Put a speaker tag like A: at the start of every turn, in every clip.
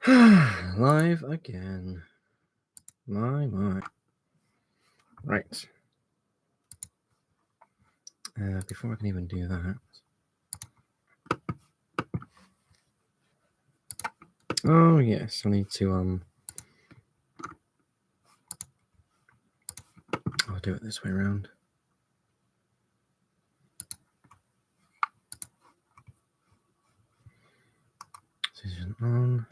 A: Live again. My. Right. Before I can even do that. Oh, yes. I need to, I'll do it this way around. Decision on.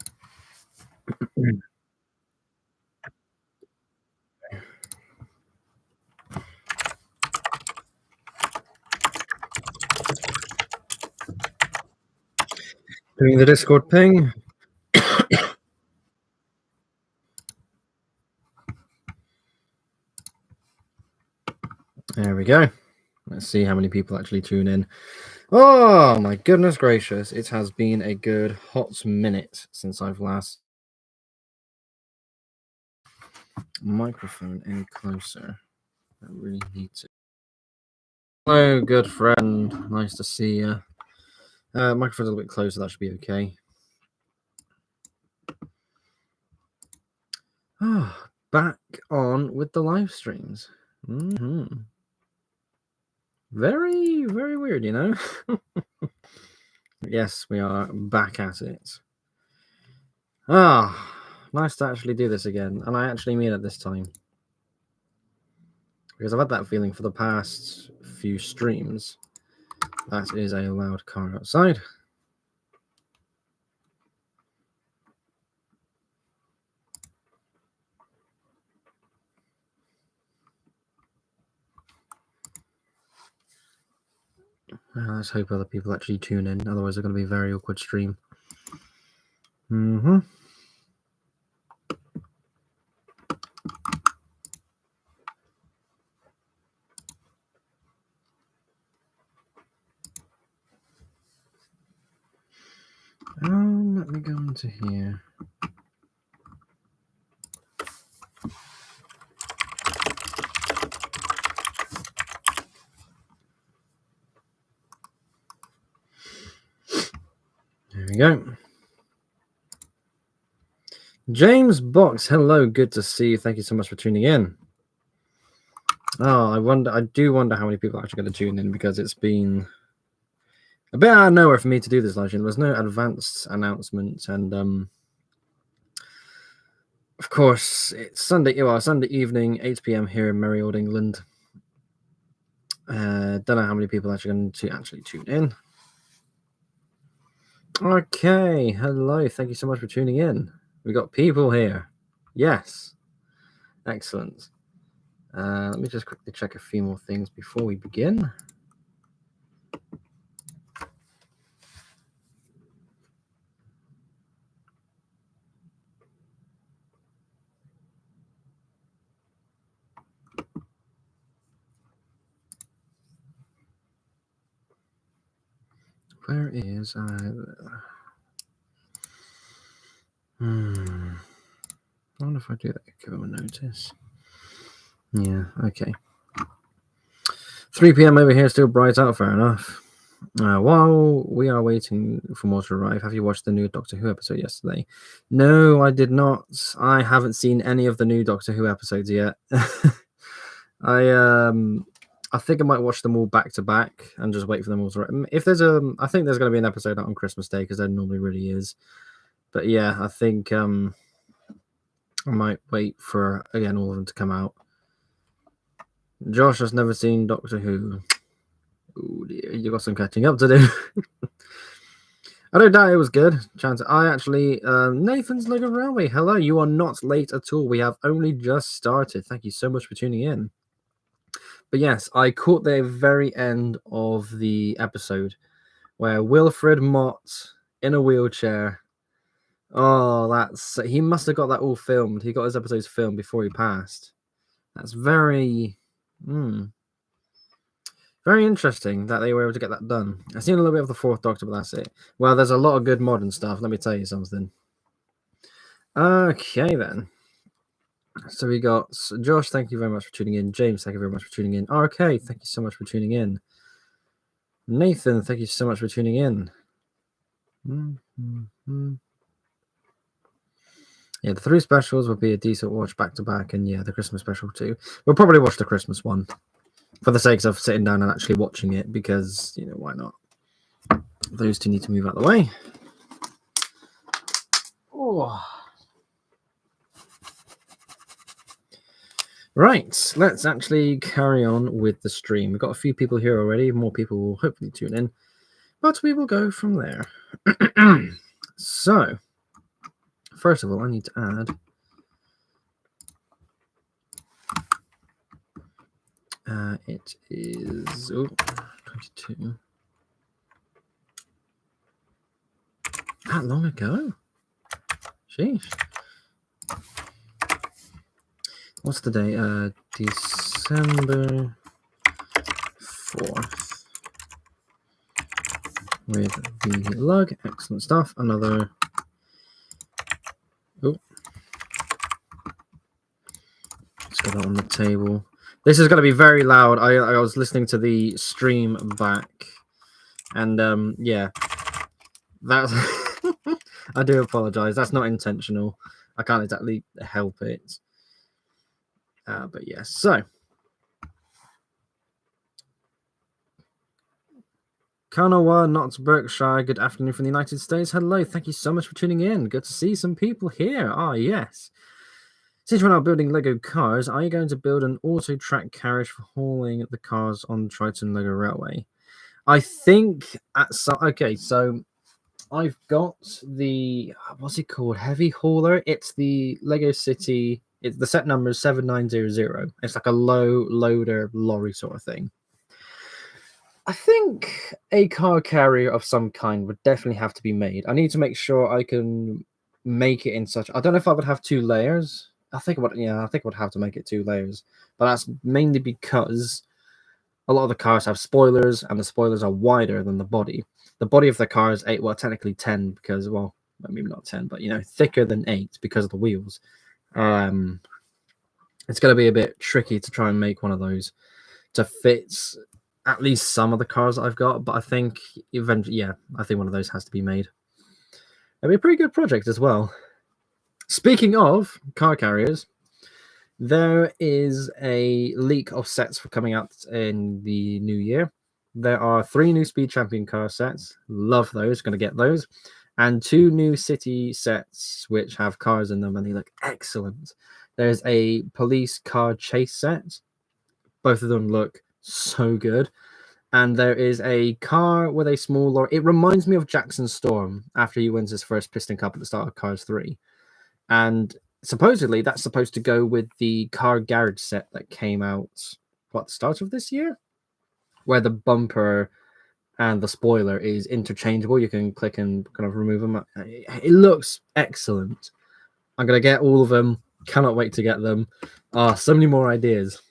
A: Doing the Discord ping. There we go. Let's see how many people actually tune in. Oh, my goodness gracious. It has been a good hot minute since I've last. Microphone any closer. I really need to. Hello, good friend. Nice to see you. Microphone's a little bit closer. That should be okay. Oh, back on with the live streams. Very, very weird, you know? Yes, we are back at it. Nice to actually do this again. And I actually mean it this time. Because I've had that feeling for the past few streams. That is a loud car outside. Let's hope other people actually tune in. Otherwise, it's going to be a very awkward stream. Let me go into here. There we go. James Box, hello, good to see you. Thank you so much for tuning in. I do wonder how many people are actually going to tune in, because it's been a bit out of nowhere for me to do this live stream. There's no advanced announcement, and of course it's Sunday evening, 8 p.m. here in merry old England. Don't know how many people are actually going to actually tune in. Okay, hello, thank you so much for tuning in. We got people here. Yes, excellent. Let me just quickly check a few more things before we begin. Where is I wonder if I do that. Go notice. Yeah, okay. 3 p.m. over here, still bright out. Fair enough. While we are waiting for more to arrive, have you watched the new Doctor Who episode yesterday? No, I did not. I haven't seen any of the new Doctor Who episodes yet. I think I might watch them all back to back and just wait for them all to. If there's I think there's going to be an episode out on Christmas Day, because there normally really is. But yeah, I think I might wait for all of them to come out. Josh has never seen Doctor Who. Oh dear, you got some catching up to do. I don't doubt it was good. I actually, Nathan's Lego Railway. Hello, you are not late at all. We have only just started. Thank you so much for tuning in. But yes, I caught the very end of the episode where Wilfred Mott in a wheelchair. Oh, he must have got that all filmed. He got his episodes filmed before he passed. That's very, very interesting that they were able to get that done. I've seen a little bit of the Fourth Doctor, but that's it. Well, there's a lot of good modern stuff. Let me tell you something. Okay, then. So we got Josh, thank you very much for tuning in. James, thank you very much for tuning in. RK, thank you so much for tuning in. Nathan, thank you so much for tuning in. Yeah, the 3 specials would be a decent watch back to back, and yeah, the Christmas special too. We'll probably watch the Christmas one for the sake of sitting down and actually watching it, because, you know, why not? Those two need to move out of the way. Oh. Right, let's actually carry on with the stream. We've got a few people here already. More people will hopefully tune in, but we will go from there. So, first of all, I need to add it is 22. That long ago? Sheesh. What's the day? December 4th. With the lug. Excellent stuff. Another. Oh. Let's get that on the table. This is going to be very loud. I was listening to the stream back. And yeah. That's. I do apologize. That's not intentional. I can't exactly help it. But yes, so Kanawa, not Berkshire. Good afternoon from the United States. Hello, thank you so much for tuning in. Good to see some people here. Ah, yes. Since we're now building Lego cars, are you going to build an auto track carriage for hauling the cars on Triton Lego Railway? I think at some. Okay, so I've got the what's it called? Heavy hauler. It's the Lego City. It's the set number is 7900. It's like a low loader lorry sort of thing. I think a car carrier of some kind would definitely have to be made. I need to make sure I can make it in such. I don't know if I would have 2 layers. I think I would have to make it 2 layers. But that's mainly because a lot of the cars have spoilers, and the spoilers are wider than the body. The body of the car is 8, well, technically 10, because, well, maybe not 10, but, you know, thicker than 8 because of the wheels. It's going to be a bit tricky to try and make one of those to fit at least some of the cars I've got, but I think eventually, yeah, I think one of those has to be made. It'll be a pretty good project as well. Speaking of car carriers, there is a leak of sets for coming out in the new year. There are 3 new Speed Champion car sets. Love those. Going to get those. And 2 new city sets which have cars in them, and they look excellent. There's a police car chase set. Both of them look so good. And there is a car with a small lorry. It reminds me of Jackson Storm after he wins his first Piston Cup at the start of Cars 3. And supposedly that's supposed to go with the car garage set that came out, the start of this year? Where the bumper and the spoiler is interchangeable. You can click and kind of remove them. It looks excellent. I'm going to get all of them. Cannot wait to get them. So many more ideas.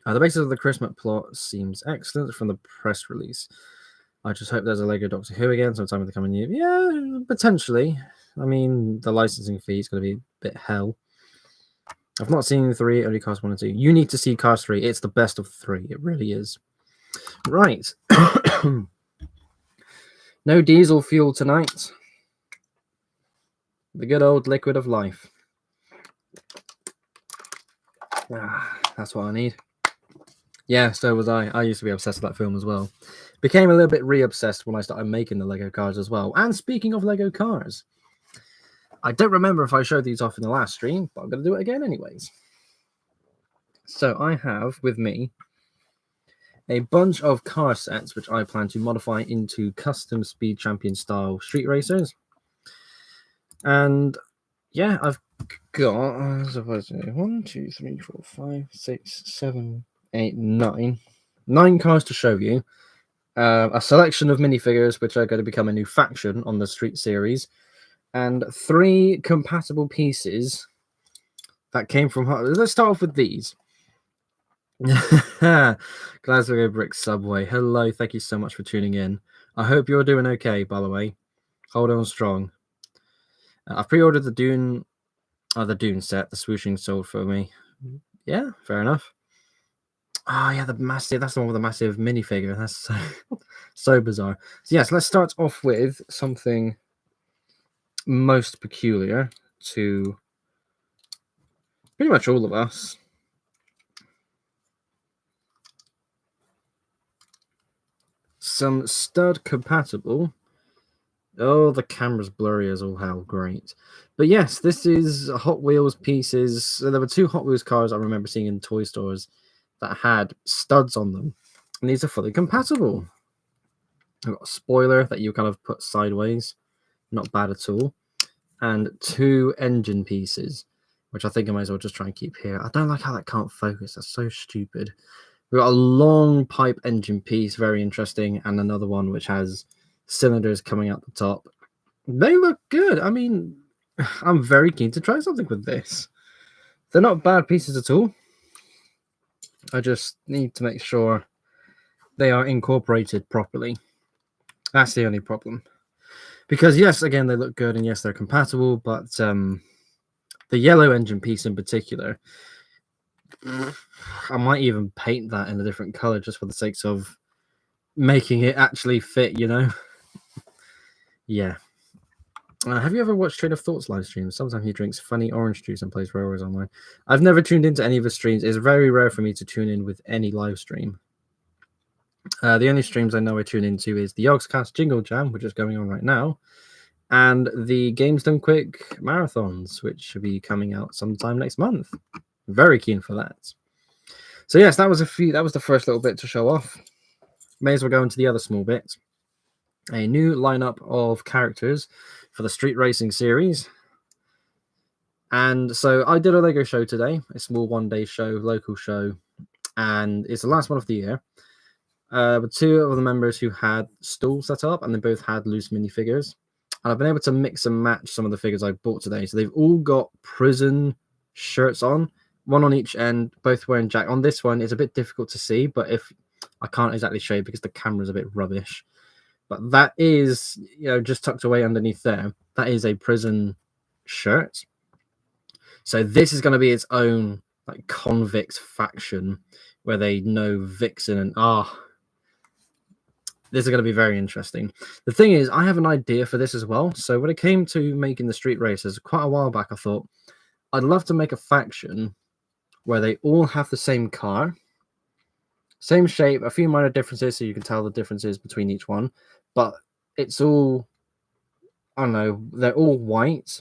A: The basis of the Christmas plot seems excellent from the press release. I just hope there's a Lego Doctor Who again sometime in the coming year. Yeah, potentially. I mean, the licensing fee is going to be a bit hell. I've not seen 3, only Cars 1 and 2. You need to see Cars 3. It's the best of 3. It really is. Right. No diesel fuel tonight. The good old liquid of life. That's what I need. Yeah, so was I. I used to be obsessed with that film as well. Became a little bit re-obsessed when I started making the Lego cars as well. And speaking of Lego cars, I don't remember if I showed these off in the last stream, but I'm going to do it again anyways. So I have with me a bunch of car sets which I plan to modify into custom Speed Champion style street racers. And yeah, I've got 1, 2, 3, 4, 5, 6, 7, 8, 9. 9 cars to show you. A selection of minifigures which are going to become a new faction on the Street series, and 3 compatible pieces that came from. Let's start off with these. Glasgow Brick Subway. Hello, thank you so much for tuning in. I hope you're doing okay, by the way. Hold on strong. I've pre-ordered the Dune set. The swooshing sold for me. Yeah, fair enough. Yeah, the massive. That's the one with the massive minifigure. That's so bizarre. So yes, let's start off with something most peculiar to pretty much all of us. Some stud compatible. Oh, the camera's blurry as all hell. Great. But yes, this is Hot Wheels pieces. So there were 2 Hot Wheels cars I remember seeing in toy stores that had studs on them. And these are fully compatible. I've got a spoiler that you kind of put sideways. Not bad at all. And 2 engine pieces, which I think I might as well just try and keep here. I don't like how that can't focus. That's so stupid. We've got a long pipe engine piece, very interesting, and another one which has cylinders coming out the top. They look good. I mean, I'm very keen to try something with this. They're not bad pieces at all. I just need to make sure they are incorporated properly. That's the only problem. Because yes, again, they look good, and yes, they're compatible, but the yellow engine piece in particular, I might even paint that in a different color just for the sakes of making it actually fit, you know? Yeah. Have you ever watched Train of Thoughts live streams? Sometimes he drinks funny orange juice and plays Railways online. I've never tuned into any of his streams. It's very rare for me to tune in with any live stream. The only streams I know I tune into is the Yogscast Jingle Jam, which is going on right now, and the Games Done Quick marathons, which should be coming out sometime next month. Very keen for that. So yes, that was the first little bit to show off. May as well go into the other small bits. A new lineup of characters for the Street Racing series. And so I did a Lego show today, a small one-day show, local show, and it's the last one of the year. With 2 of the members who had stalls set up, and they both had loose minifigures. And I've been able to mix and match some of the figures I bought today. So they've all got prison shirts on, one on each end, both wearing jacket. On this one, it's a bit difficult to see, but if I can't exactly show you because the camera's a bit rubbish. But that is, just tucked away underneath there. That is a prison shirt. So this is going to be its own like convict faction where they know Vixen and this is going to be very interesting. The thing is, I have an idea for this as well. So when it came to making the street races, quite a while back, I thought I'd love to make a faction where they all have the same car, same shape, a few minor differences, so you can tell the differences between each one. But it's all, I don't know, they're all white.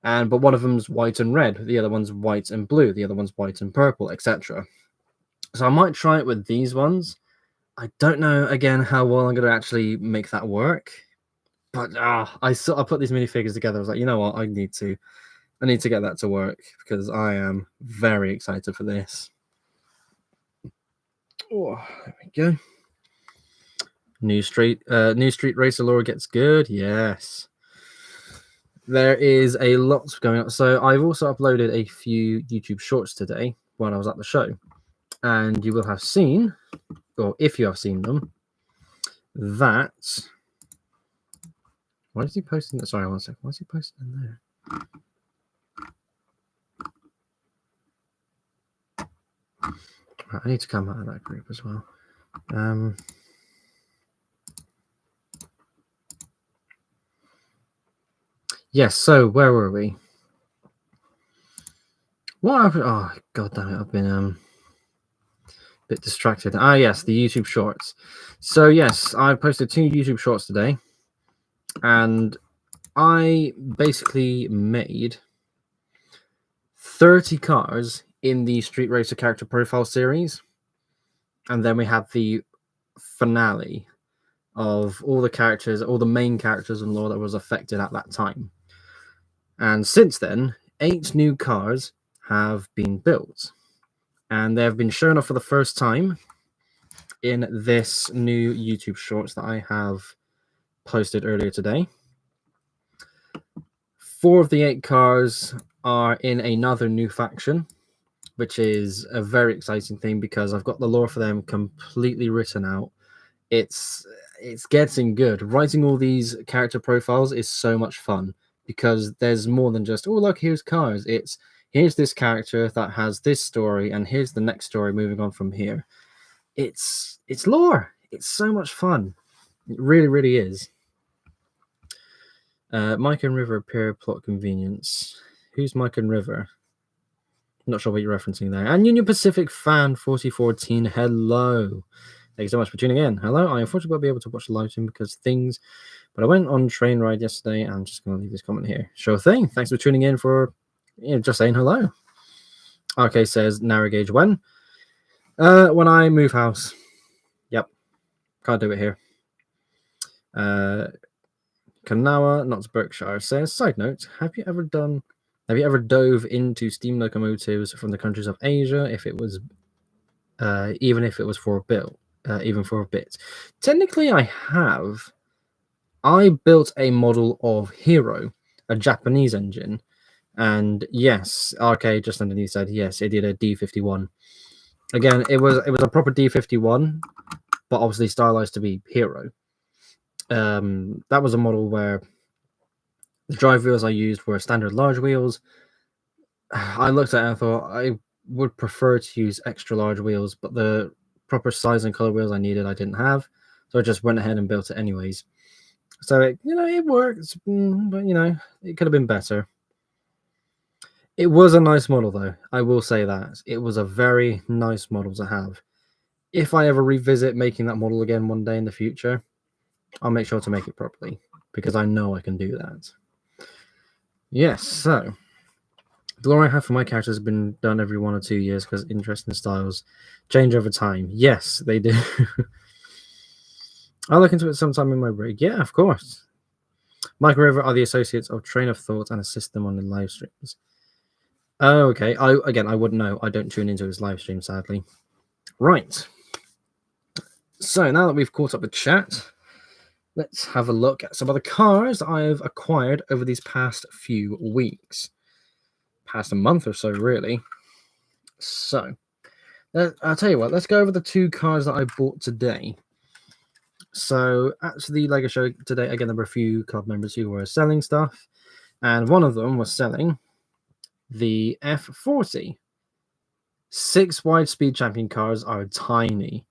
A: But one of them's white and red, the other one's white and blue, the other one's white and purple, etc. So I might try it with these ones. I don't know, again, how well I'm going to actually make that work. But I put these minifigures together. I was like, you know what? I need to get that to work because I am very excited for this. Oh, there we go. New Street Racer lore gets good. Yes. There is a lot going on. So I've also uploaded a few YouTube shorts today when I was at the show. And you will have seen, or if you have seen them, that... Why is he posting that? Sorry, one second. Why is he posting in there? Right, I need to come out of that group as well. Yes, so where were we? Oh, god damn it, I've been a bit distracted. Yes, the YouTube shorts. So yes, I posted 2 YouTube shorts today, and I basically made 30 cars in the Street Racer character profile series, and then we had the finale of all the characters, all the main characters and lore that was affected at that time. And since then, 8 new cars have been built, and they have been shown off for the first time in this new YouTube shorts that I have posted earlier today. 4 of the 8 cars are in another new faction, which is a very exciting thing because I've got the lore for them completely written out. It's getting good. Writing all these character profiles is so much fun because there's more than just, oh, look, here's cars. It's, here's this character that has this story, and here's the next story moving on from here. It's lore. It's so much fun. It really, really is. Mike and River appear plot convenience. Who's Mike and River? Not sure what you're referencing there. And Union Pacific Fan 4014, hello. Thank you so much for tuning in. Hello, I unfortunately won't be able to watch the live stream because things, but I went on train ride yesterday. And I'm just going to leave this comment here. Sure thing. Thanks for tuning in for just saying hello. RK says, narrow gauge when? When I move house. Yep. Can't do it here. Kanawa, not Berkshire, says, side note, have you ever dove into steam locomotives from the countries of Asia even if it was for a bit? Technically, I have. I built a model of Hero, a Japanese engine, and yes, RK just underneath said yes, it did a D51. Again, it was a proper D51, but obviously stylized to be Hero. That was a model where the drive wheels I used were standard large wheels. I looked at it and thought I would prefer to use extra large wheels, but the proper size and color wheels I needed I didn't have, so I just went ahead and built it anyways. So it works, but it could have been better. It was a nice model though, I will say that. It was a very nice model to have. If I ever revisit making that model again one day in the future, I'll make sure to make it properly because I know I can do that. Yes, so the lore I have for my characters has been done every 1 or 2 years because interesting styles change over time. Yes, they do. I'll look into it sometime in my break. Yeah, of course. Mike and River are the associates of Train of Thought and assist them on the live streams. Oh, okay. I wouldn't know. I don't tune into his live stream, sadly. Right. So now that we've caught up with chat, let's have a look at some of the cars I've acquired over these past few weeks. Past a month or so, really. So, I'll tell you what, let's go over the 2 cars that I bought today. So, at the LEGO show today, again, there were a few club members who were selling stuff, and one of them was selling the F40. 6 wide speed champion cars are tiny.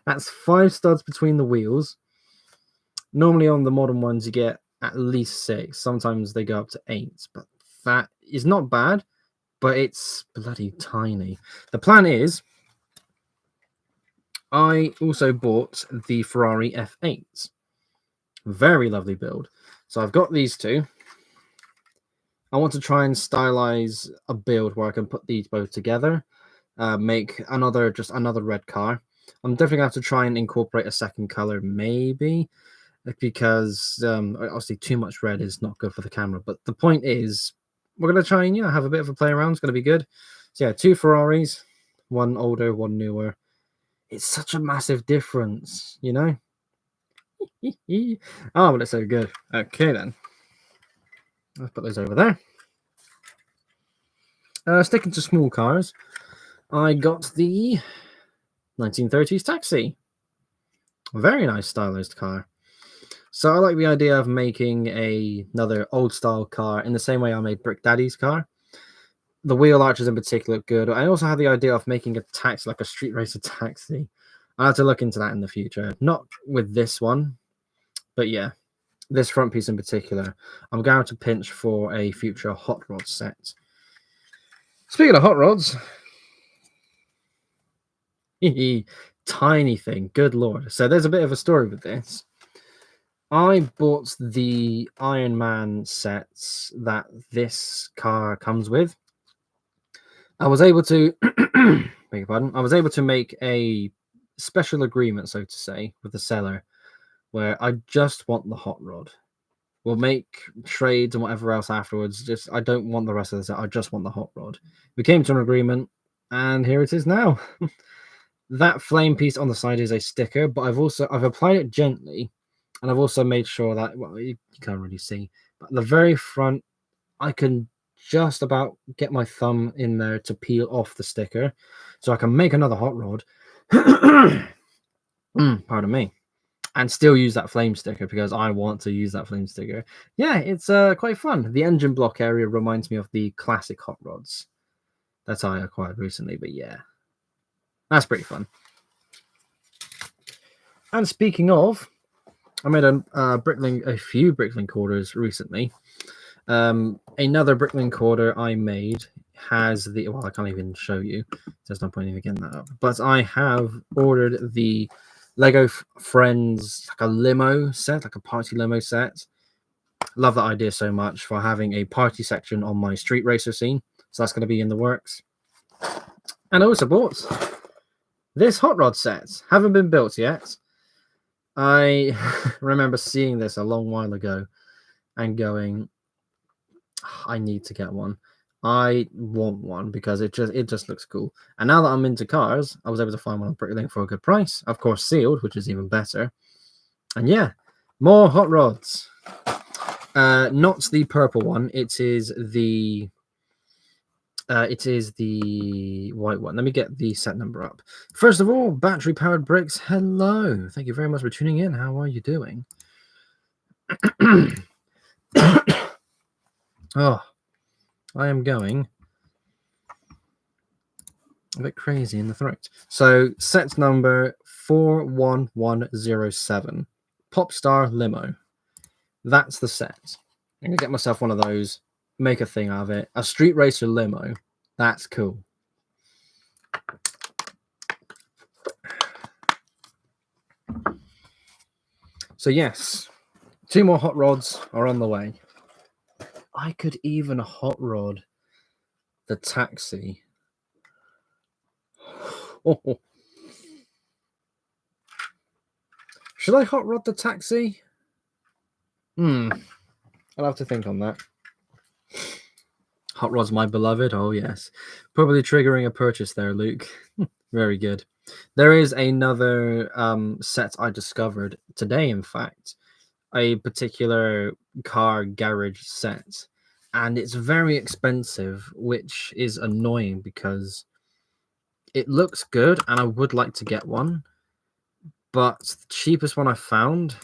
A: That's 5 studs between the wheels. Normally on the modern ones, you get at least 6. Sometimes they go up to 8, but that is not bad, but it's bloody tiny. The plan is, I also bought the Ferrari F8. Very lovely build. So I've got these 2. I want to try and stylize a build where I can put these both together, make another red car. I'm definitely gonna have to try and incorporate a second color, maybe, because obviously too much red is not good for the camera. But the point is, we're gonna try and have a bit of a play around. It's gonna be good. So yeah, 2 Ferraris, one older, one newer. It's such a massive difference, Oh, but it's so good. Okay then. Let's put those over there. Sticking to small cars, I got the 1930s taxi. Very nice stylized car. So I like the idea of making another old style car in the same way I made Brick Daddy's car. The wheel arches in particular look good. I also had the idea of making a taxi, like a street racer taxi. I'll have to look into that in the future. Not with this one, but yeah, this front piece in particular. I'm going to pinch for a future hot rod set. Speaking of hot rods, tiny thing, good lord. So there's a bit of a story with this. I bought the Iron Man sets that this car comes with. I was able to beg your pardon. I was able to make a special agreement, so to say, with the seller, where I just want the hot rod. We'll make trades and whatever else afterwards. Just I don't want the rest of the set. I just want the hot rod. We came to an agreement, and here it is now. That flame piece on the side is a sticker, but I've applied it gently, and I've also made sure that, well, you can't really see, but the very front, I can just about get my thumb in there to peel off the sticker, so I can make another hot rod. Pardon me. And still use that flame sticker because I want to use that flame sticker. Yeah, it's quite fun. The engine block area reminds me of the classic hot rods that I acquired recently, but yeah, that's pretty fun. And speaking of, I made a few Bricklink orders recently. Another Bricklink order I made has the, well, I can't even show you. There's no point in even getting that up. But I have ordered the Lego Friends, like a limo set, like a party limo set. Love that idea so much for having a party section on my street racer scene. So that's going to be in the works. And also bought this hot rod set. Haven't been built yet. I remember seeing this a long while ago and going, I need to get one. I want one because it just looks cool. And now that I'm into cars, I was able to find one on Bricklink for a good price. Of course, sealed, which is even better. And yeah, more hot rods. Not the purple one. It is the white one. Let me get the set number up. First of all, battery powered bricks. Hello. Thank you very much for tuning in. How are you doing? Oh, I am going a bit crazy in the throat. So set number 41107. Popstar Limo. That's the set. I'm going to get myself one of those, make a thing out of it. A street racer limo. That's cool. So yes, 2 more hot rods are on the way. I could even hot rod the taxi. Oh. Should I hot rod the taxi? I'll have to think on that. Hot rod's my beloved. Oh yes, probably triggering a purchase there, Luke. Very good. There is another set I discovered today, in fact, a particular car garage set, and it's very expensive, which is annoying because it looks good and I would like to get one, but the cheapest one I found,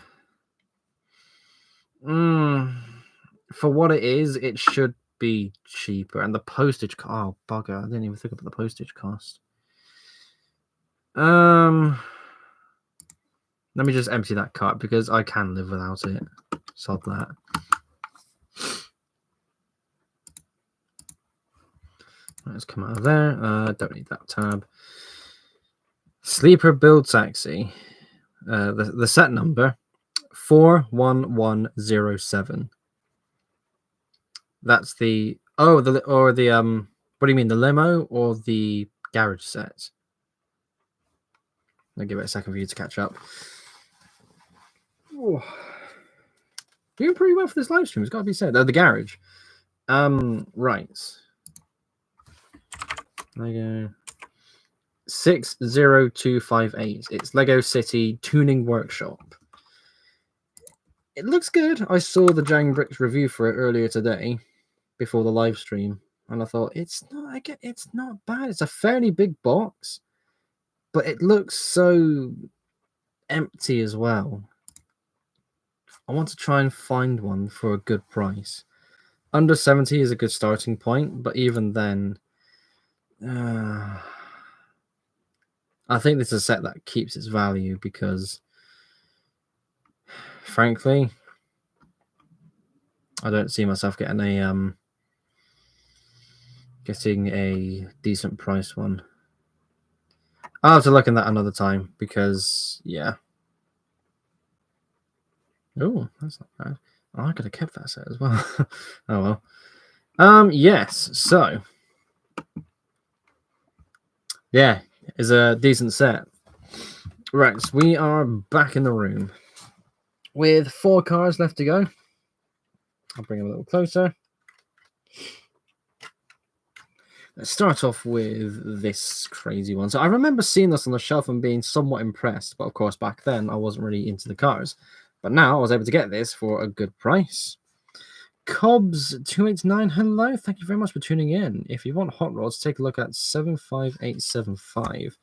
A: for what it is, it should be cheaper. And the postage, oh bugger, I didn't even think about the postage cost. Let me just empty that cart because I can live without it. Sod that. Let's come out of there. Don't need that tab. Sleeper build taxi. The set number 41107. That's the what do you mean, the limo or the garage set? I'll give it a second for you to catch up. Ooh. Doing pretty well for this live stream, it's got to be said. The garage. Right. Lego 60258. It's Lego City Tuning Workshop. It looks good. I saw the Jang Bricks review for it earlier today, before the live stream, and I thought it's not bad. It's a fairly big box, but it looks so empty as well. I want to try and find one for a good price. Under 70 is a good starting point, but even then, I think this is a set that keeps its value because, frankly, I don't see myself getting a decent price one. I'll have to look at that another time because, yeah. Oh, that's not bad. Oh, I could have kept that set as well. Oh well. Yes. So, yeah, it's a decent set. Right, so we are back in the room with 4 cars left to go. I'll bring them a little closer. Let's start off with this crazy one. So I remember seeing this on the shelf and being somewhat impressed, but of course back then I wasn't really into the cars. But now I was able to get this for a good price. Cobbs289, hello. Thank you very much for tuning in. If you want hot rods, take a look at 75875.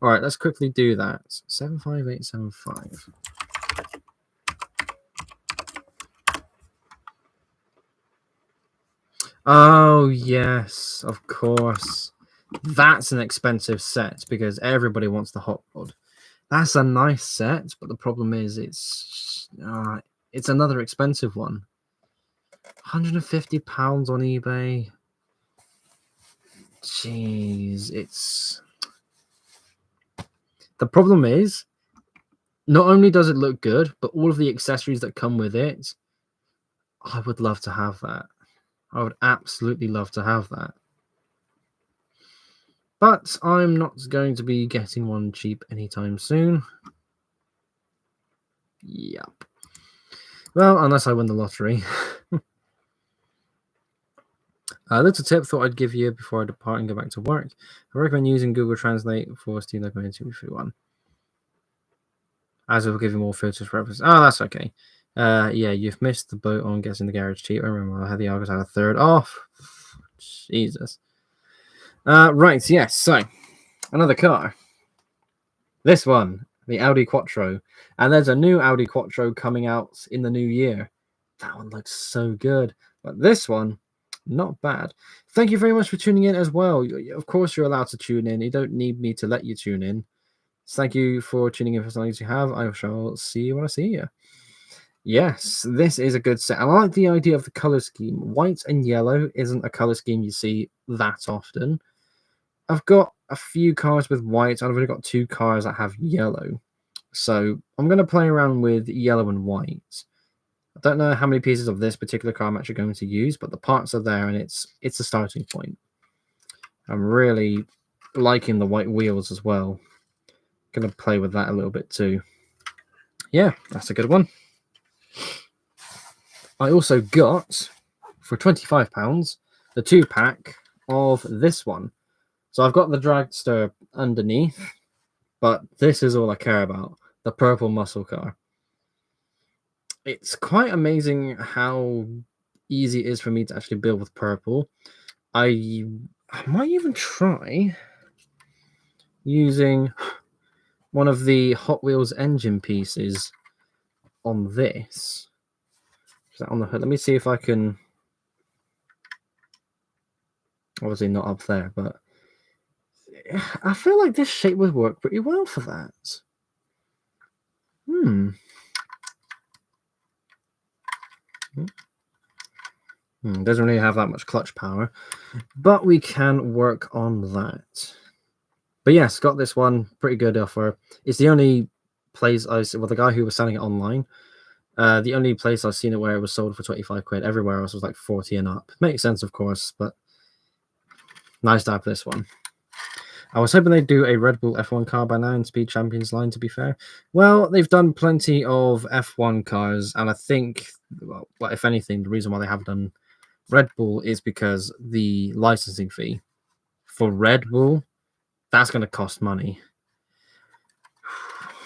A: All right, let's quickly do that. 75875. Oh, yes, of course. That's an expensive set because everybody wants the hot rod. That's a nice set, but the problem is it's another expensive one. £150 on eBay. Jeez, the problem is, not only does it look good, but all of the accessories that come with it, I would love to have that. I would absolutely love to have that. But I'm not going to be getting one cheap anytime soon. Yep. Well, unless I win the lottery. A little tip thought I'd give you before I depart and go back to work. I recommend using Google Translate for Steam Document 231. As it will give you more filters for reference. Oh, that's okay. Yeah, you've missed the boat on getting the garage cheap. I remember I had the Argos had a third off. Jesus. Right, yes, so another car. This one, the Audi Quattro. And there's a new Audi Quattro coming out in the new year. That one looks so good. But this one, not bad. Thank you very much for tuning in as well. Of course, you're allowed to tune in. You don't need me to let you tune in. Thank you for tuning in for as long as you have. I shall see you when I see you. Yes, this is a good set. I like the idea of the color scheme. White and yellow isn't a color scheme you see that often. I've got a few cars with white. I've only got 2 cars that have yellow. So I'm going to play around with yellow and white. I don't know how many pieces of this particular car I'm actually going to use, but the parts are there and it's a starting point. I'm really liking the white wheels as well. Going to play with that a little bit too. Yeah, that's a good one. I also got, for £25, the 2-pack of this one. So I've got the dragster underneath, but this is all I care about, the purple muscle car. It's quite amazing how easy it is for me to actually build with purple. I might even try using one of the Hot Wheels engine pieces on this. Is that on the hood? Let me see if I can. Obviously not up there, but I feel like this shape would work pretty well for that. Doesn't really have that much clutch power, but we can work on that. But yes, got this one. Pretty good offer. It's the only place the guy who was selling it online, the only place I've seen it where it was sold for 25 quid. Everywhere else was like 40 and up. Makes sense, of course, but nice to have this one. I was hoping they'd do a Red Bull F1 car by now in Speed Champions line, to be fair. Well, they've done plenty of F1 cars, and I think, well, if anything, the reason why they haven't done Red Bull is because the licensing fee for Red Bull, that's going to cost money.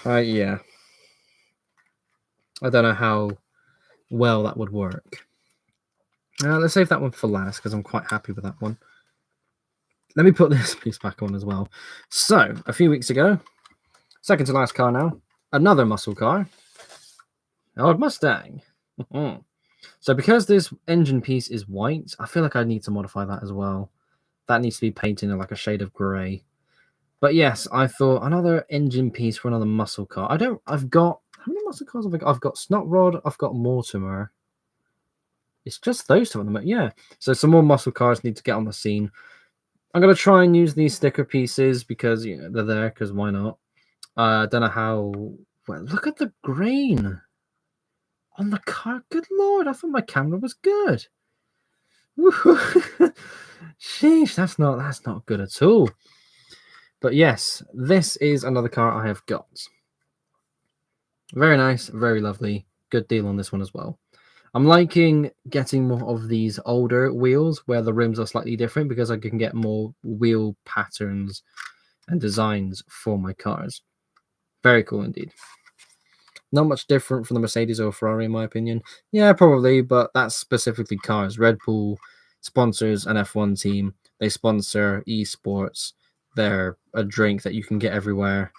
A: Yeah. I don't know how well that would work. Let's save that one for last, because I'm quite happy with that one. Let me put this piece back on as well. So, a few weeks ago, second to last car now, another muscle car, old Mustang. So because this engine piece is white, I feel like I need to modify that as well. That needs to be painted in like a shade of grey. But yes, I thought another engine piece for another muscle car. I've got, how many muscle cars have I got? I've got Snot Rod, I've got Mortimer. It's just those two at the moment, yeah. So some more muscle cars need to get on the scene. I'm going to try and use these sticker pieces because they're there, because why not? I don't know how... Well, look at the grain on the car. Good Lord, I thought my camera was good. Sheesh, that's not good at all. But yes, this is another car I have got. Very nice, very lovely. Good deal on this one as well. I'm liking getting more of these older wheels where the rims are slightly different because I can get more wheel patterns and designs for my cars. Very cool indeed. Not much different from the Mercedes or Ferrari in my opinion. Yeah, probably, but that's specifically cars. Red Bull sponsors an F1 team. They sponsor esports. They're a drink that you can get everywhere.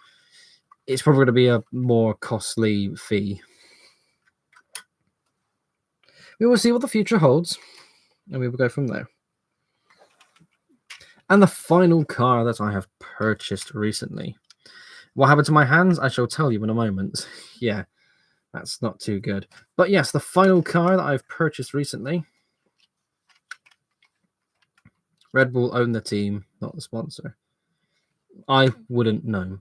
A: It's probably going to be a more costly fee. We will see what the future holds, and we will go from there. And the final car that I have purchased recently What happened to my hands? I shall tell you in a moment. Yeah, that's not too good. But yes, the final car that I've purchased recently. Red Bull own the team, not the sponsor. I wouldn't know.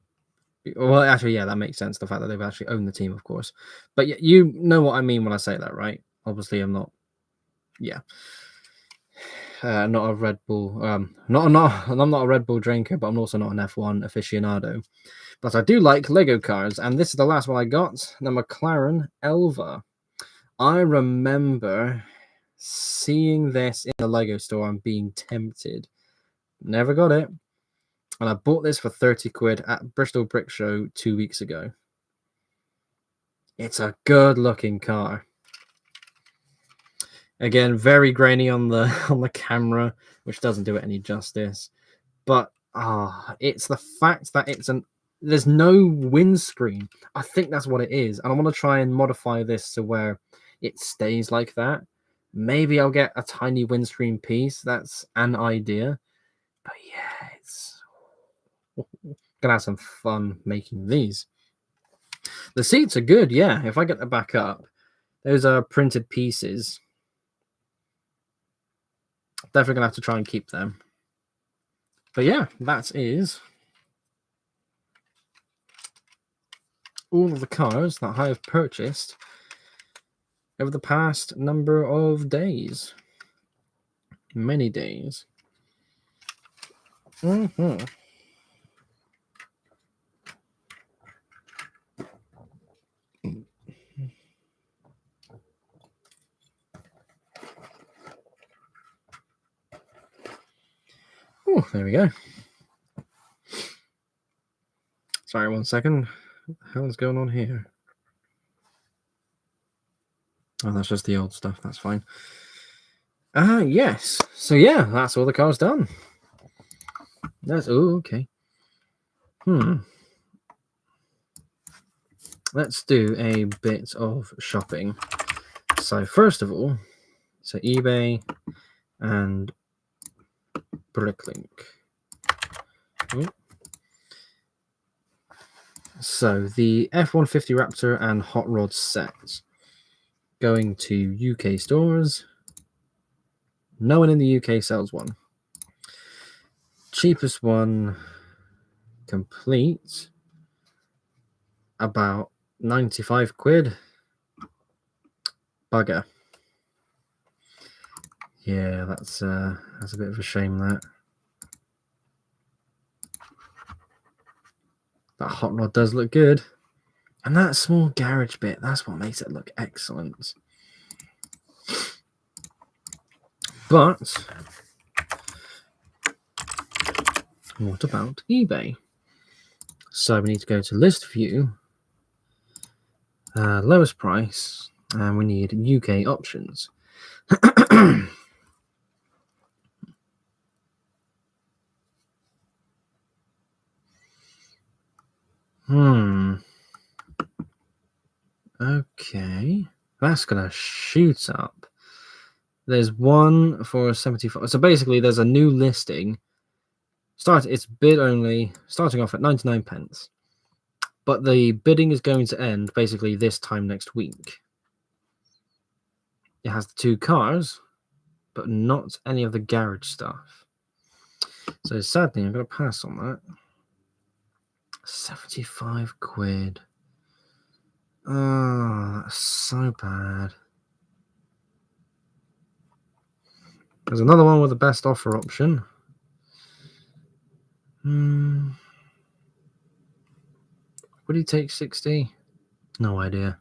A: Well, actually, yeah, that makes sense. The fact that they've actually owned the team, of course. But you know what I mean when I say that, right? Obviously, I'm not. Yeah, not a Red Bull. I'm not a Red Bull drinker, but I'm also not an F1 aficionado. But I do like Lego cars, and this is the last one I got. The McLaren Elva. I remember seeing this in the Lego store and being tempted. Never got it. And I bought this for 30 quid at Bristol Brick Show 2 weeks ago. It's a good looking car. Again, very grainy on the camera, which doesn't do it any justice. But it's the fact that there's no windscreen. I think that's what it is. And I want to try and modify this to where it stays like that. Maybe I'll get a tiny windscreen piece. That's an idea. But yeah, it's gonna have some fun making these. The seats are good, yeah. If I get the back up, those are printed pieces. Definitely gonna have to try and keep them. But yeah, that is all of the cars that I have purchased over the past number of days. Many days. Mm-hmm. Oh, there we go. Sorry, 1 second. What the hell is going on here? Oh, that's just the old stuff. That's fine. Yes. So yeah, that's all the cars done. Okay. Let's do a bit of shopping. So first of all, so eBay and Bricklink. So the F-150 Raptor and Hot Rod set going to UK stores. No one in the UK sells one. Cheapest one, complete, about 95 quid. Bugger. Yeah, that's a bit of a shame, that. That hot rod does look good. And that small garage bit, that's what makes it look excellent. But what about eBay? So we need to go to list view, lowest price, and we need UK options. Okay, that's gonna shoot up. There's one for 75. So basically, there's a new listing. It's bid only, starting off at 99 pence. But the bidding is going to end basically this time next week. It has the 2 cars, but not any of the garage stuff. So sadly, I'm going to pass on that. 75 quid. Oh, that's so bad. There's another one with the best offer option. Would he take 60? No idea.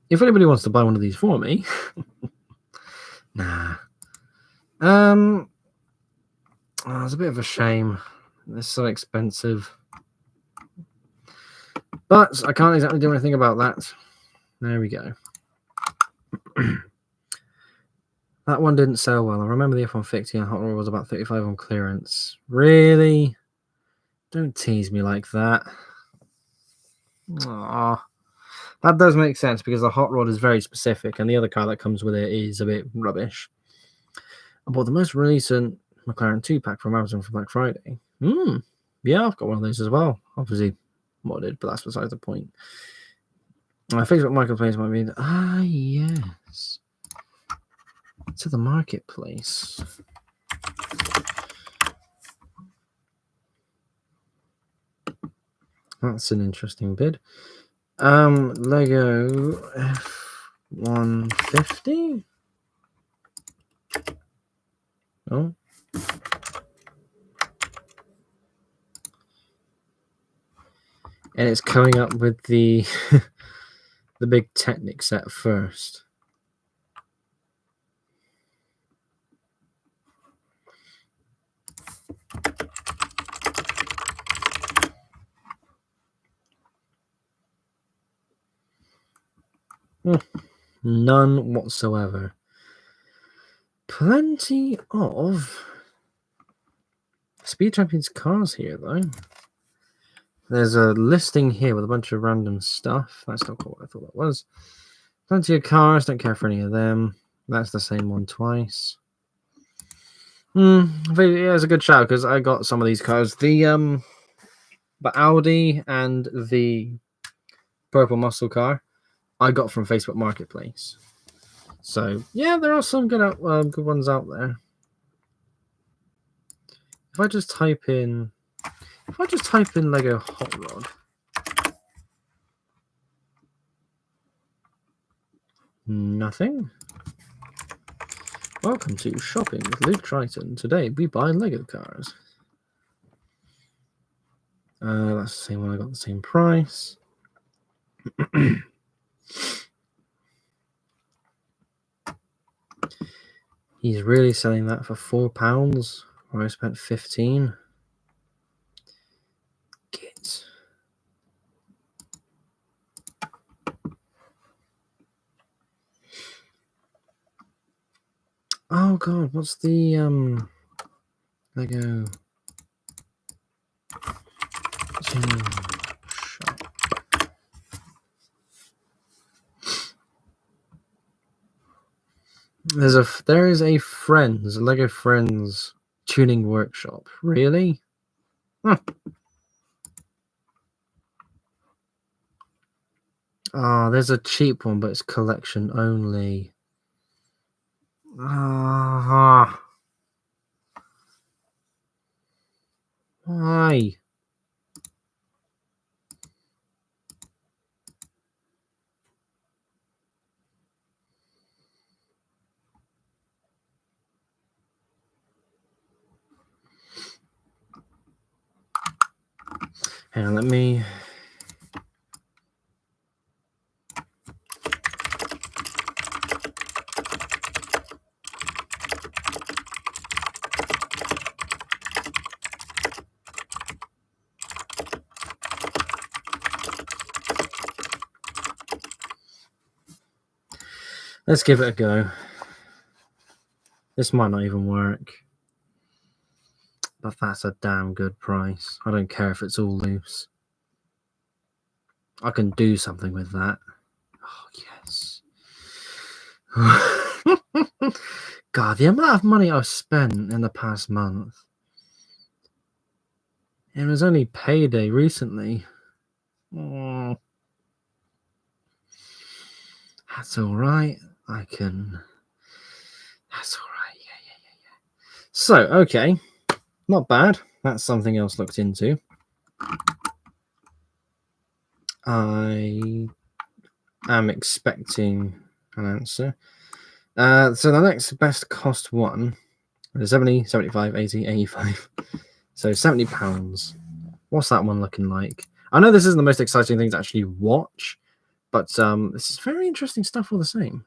A: If anybody wants to buy one of these for me, nah. It's a bit of a shame. They're so expensive. But I can't exactly do anything about that. There we go. That one didn't sell well. I remember the F-150 and Hot Rod was about 35 on clearance. Really? Don't tease me like that. Aww. That does make sense because the Hot Rod is very specific and the other car that comes with it is a bit rubbish. I bought the most recent McLaren 2-pack from Amazon for Black Friday. Yeah, I've got one of those as well. Obviously modded, but that's besides the point. Facebook Marketplace might be... yes. To the Marketplace. That's an interesting bid. Lego F-150. Oh. And it's coming up with the the big Technic set first. None whatsoever. Plenty of Speed Champions cars here, though. There's a listing here with a bunch of random stuff. That's not what I thought that was. Plenty of cars. Don't care for any of them. That's the same one twice. Yeah, it's a good shout because I got some of these cars. The Audi and the purple muscle car I got from Facebook Marketplace. So yeah, there are some good ones out there. If I just type in Lego Hot Rod, nothing. Welcome to shopping with Luke Triton. Today we buy Lego cars. That's the same one. I got the same price. He's really selling that for £4, where I spent 15. Get. Oh god, what's the Lego shop? There is a Lego Friends tuning workshop. Really? Huh. Oh, there's a cheap one, but it's collection only. Why? Hang on, let me... Let's give it a go. This might not even work. But that's a damn good price. I don't care if it's all loose. I can do something with that. Oh, yes. God, the amount of money I've spent in the past month. It was only payday recently. Oh. That's all right. That's all right. Yeah. So, okay. Not bad. That's something else looked into. I am expecting an answer. So the next best cost one is 70, 75, 80, 85. So £70. What's that one looking like? I know this isn't the most exciting thing to actually watch, but this is very interesting stuff all the same.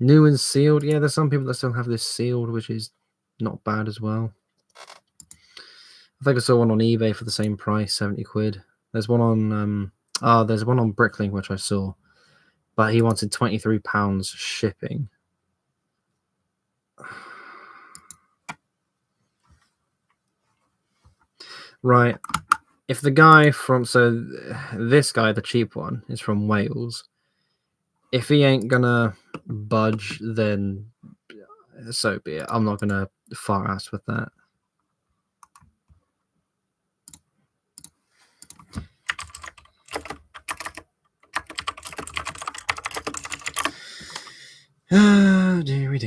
A: New and sealed. Yeah, there's some people that still have this sealed, which is not bad as well. I think I saw one on eBay for the same price, 70 quid. There's one on there's one on Bricklink which I saw, but he wanted £23 shipping. Right. If the guy this guy, the cheap one, is from Wales. If he ain't gonna budge, then so be it. I'm not gonna far ass with that. Oh, dearie.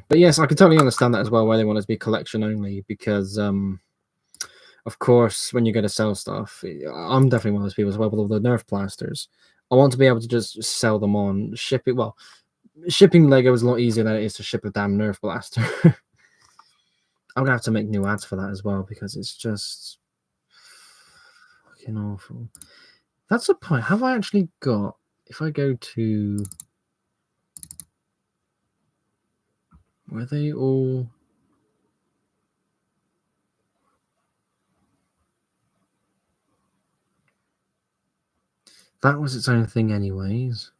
A: But yes, I can totally understand that as well, why they want it to be collection only, because of course, when you go to sell stuff, I'm definitely one of those people as well with all the Nerf blasters. I want to be able to just sell them on, ship it. Well, shipping Lego is a lot easier than it is to ship a damn Nerf blaster. I'm gonna have to make new ads for that as well, because it's just fucking awful. That's the point. Have I actually got, if I go to, were they all? That was its own thing anyways.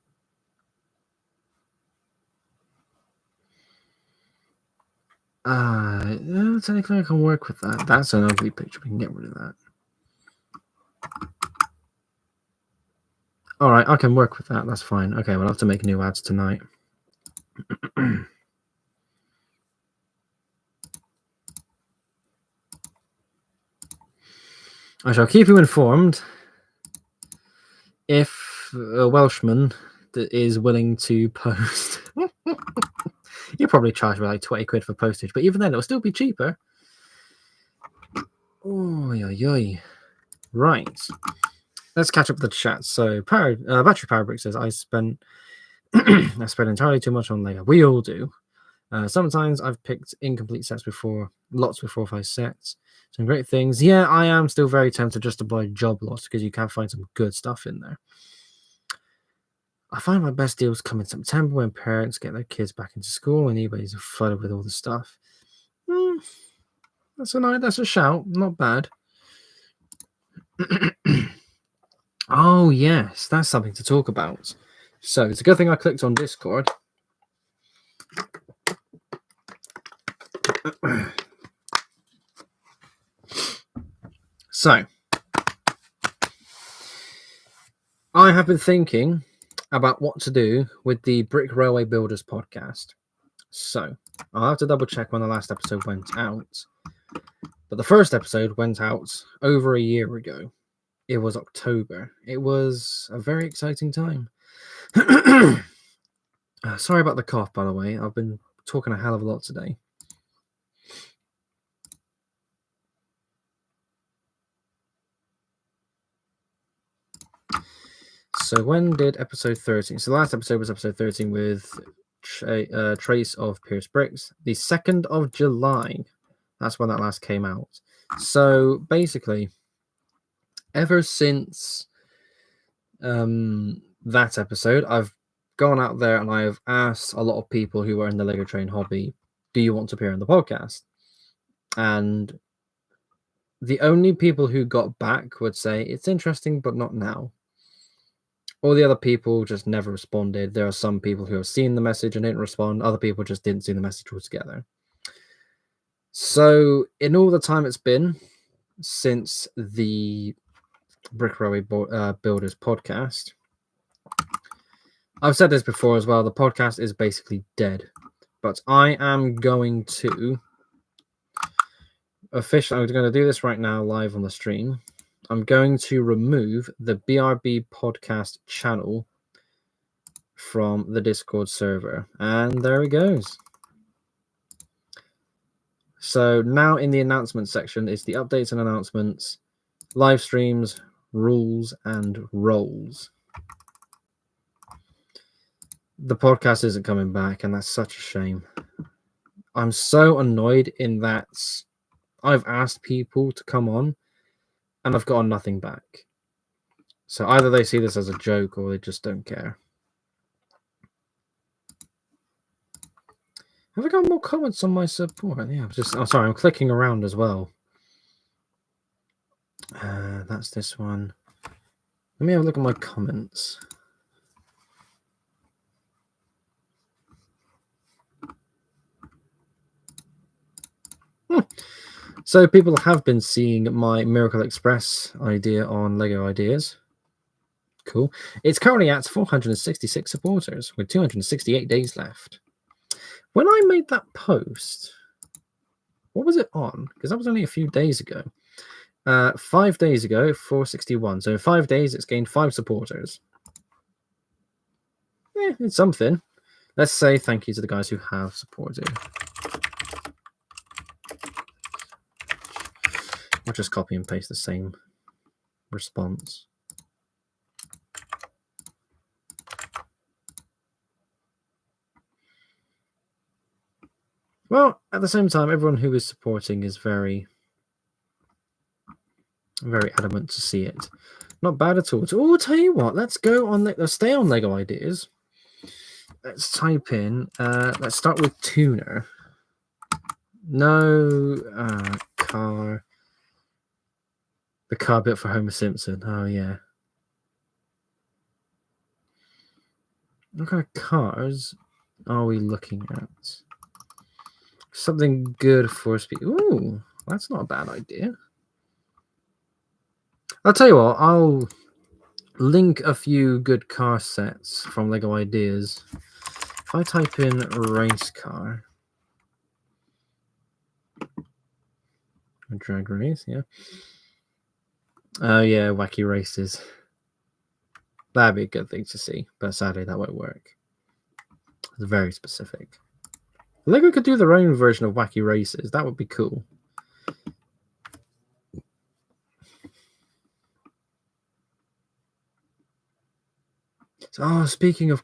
A: Technically I can work with that. That's an ugly picture. We can get rid of that. All right, I can work with that. That's fine. Okay, we'll have to make new ads tonight. I shall keep you informed if a Welshman that is willing to post. You'll probably charge me like 20 quid for postage, but even then it'll still be cheaper. Oh, right. Let's catch up with the chat. So, Battery Power Brick says, I spent entirely too much on Lego. We all do. Sometimes I've picked incomplete sets before, lots with 4 or 5 sets. Some great things. Yeah, I am still very tempted just to buy job lots because you can find some good stuff in there. I find my best deals come in September when parents get their kids back into school and eBay's flooded with all the stuff. That's a shout. Not bad. Oh, yes. That's something to talk about. So, it's a good thing I clicked on Discord. So, I have been thinking about what to do with the Brick Railway Builders podcast. So, I'll have to double check when the last episode went out. But the first episode went out over a year ago. It was October. It was a very exciting time. Sorry about the cough, by the way. I've been talking a hell of a lot today. So when did episode 13? So the last episode was episode 13 with Trace of Pierce Bricks. The 2nd of July. That's when that last came out. So basically, ever since that episode, I've gone out there and I've asked a lot of people who are in the Lego Train hobby, do you want to appear on the podcast? And the only people who got back would say, it's interesting, but not now. All the other people just never responded. There are some people who have seen the message and didn't respond. Other people just didn't see the message altogether. So in all the time it's been since the Brick Railway Builders podcast, I've said this before as well, the podcast is basically dead. But I am going to I'm going to do this right now live on the stream. I'm going to remove the BRB podcast channel from the Discord server. And there it goes. So now in the announcement section is the updates and announcements, live streams, rules, and roles. The podcast isn't coming back, and that's such a shame. I'm so annoyed in that I've asked people to come on, and I've gotten nothing back. So either they see this as a joke, or they just don't care. Have I got more comments on my support? Yeah, I'm sorry, I'm clicking around as well. That's this one. Let me have a look at my comments. So people have been seeing my Miracle Express idea on Lego Ideas. Cool. It's currently at 466 supporters with 268 days left. When I made that post, What was it on? Because that was only a few days ago. 5 days ago, 461. So in 5 days, it's gained 5 supporters. Yeah, it's something. Let's say thank you to the guys who have supported. I'll just copy and paste the same response. Well, at the same time, everyone who is supporting is very, very adamant to see it. Not bad at all. Oh, I'll tell you what. Let's go on. Let's stay on Lego ideas. Let's type in. Let's start with tuner. No car. The car bit for Homer Simpson. Oh yeah. What kind of cars are we looking at? Something good for speed. Ooh, that's not a bad idea. I'll tell you what. I'll link a few good car sets from Lego Ideas. If I type in race car, a drag race, yeah. Oh yeah, wacky races. That'd be a good thing to see, but sadly that won't work. It's very specific. Lego could do their own version of wacky races. That would be cool. So, speaking of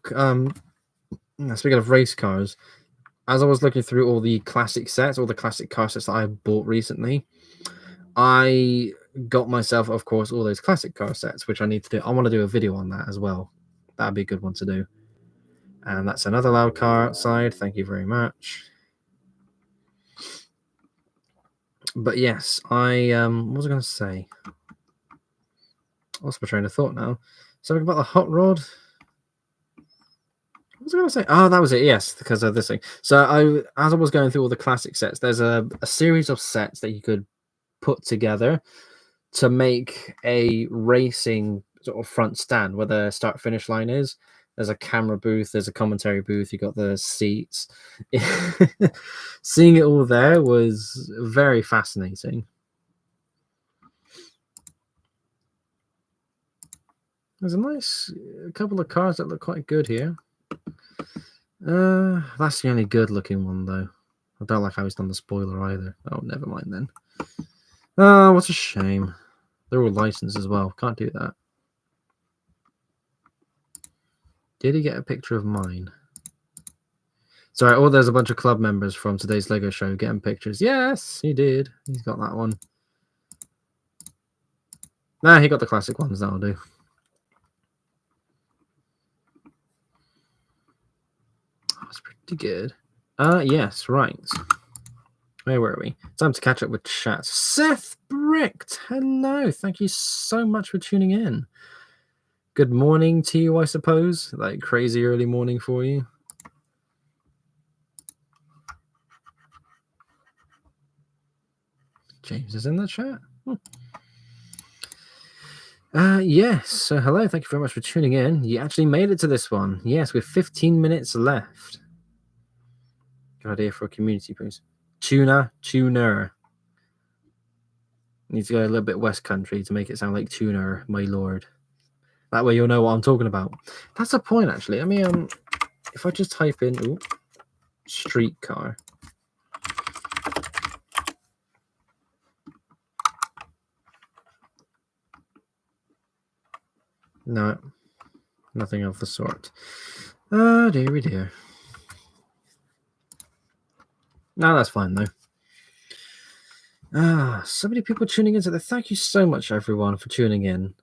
A: race cars, as I was looking through all the classic sets, all the classic car sets that I bought recently, I got myself, of course, all those classic car sets, which I need to do. I want to do a video on that as well. That'd be a good one to do. And that's another loud car outside. Thank you very much. But yes, what was I going to say? What's my train of thought now? Something about the hot rod. What was I going to say? Oh, that was it. Yes, because of this thing. So as I was going through all the classic sets, there's a series of sets that you could put together to make a racing sort of front stand where the start finish line is. There's a camera booth, there's a commentary booth, you got the seats. Seeing it all there was very fascinating. There's a nice couple of cars that look quite good here. That's the only good looking one though. I don't like how he's done the spoiler either. Oh, never mind then. Oh, what a shame. They're all licensed as well. Can't do that. Did he get a picture of mine? Sorry, oh, there's a bunch of club members from today's Lego show getting pictures. Yes, he did. He's got that one. Nah, he got the classic ones. That'll do. That's pretty good. Yes, right. Where were we? Time to catch up with chat. Seth Bricht, hello. Thank you so much for tuning in. Good morning to you, I suppose. Like crazy early morning for you. James is in the chat. Yes. So hello. Thank you very much for tuning in. You actually made it to this one. Yes, with 15 minutes left. Good idea for a community post. Tuner. Need to go a little bit West Country to make it sound like tuner, my lord. That way you'll know what I'm talking about. That's a point, actually. I mean, if I just type in streetcar. No, nothing of the sort. Oh, dearie dear. No, that's fine, though. So many people tuning into this. Thank you so much, everyone, for tuning in.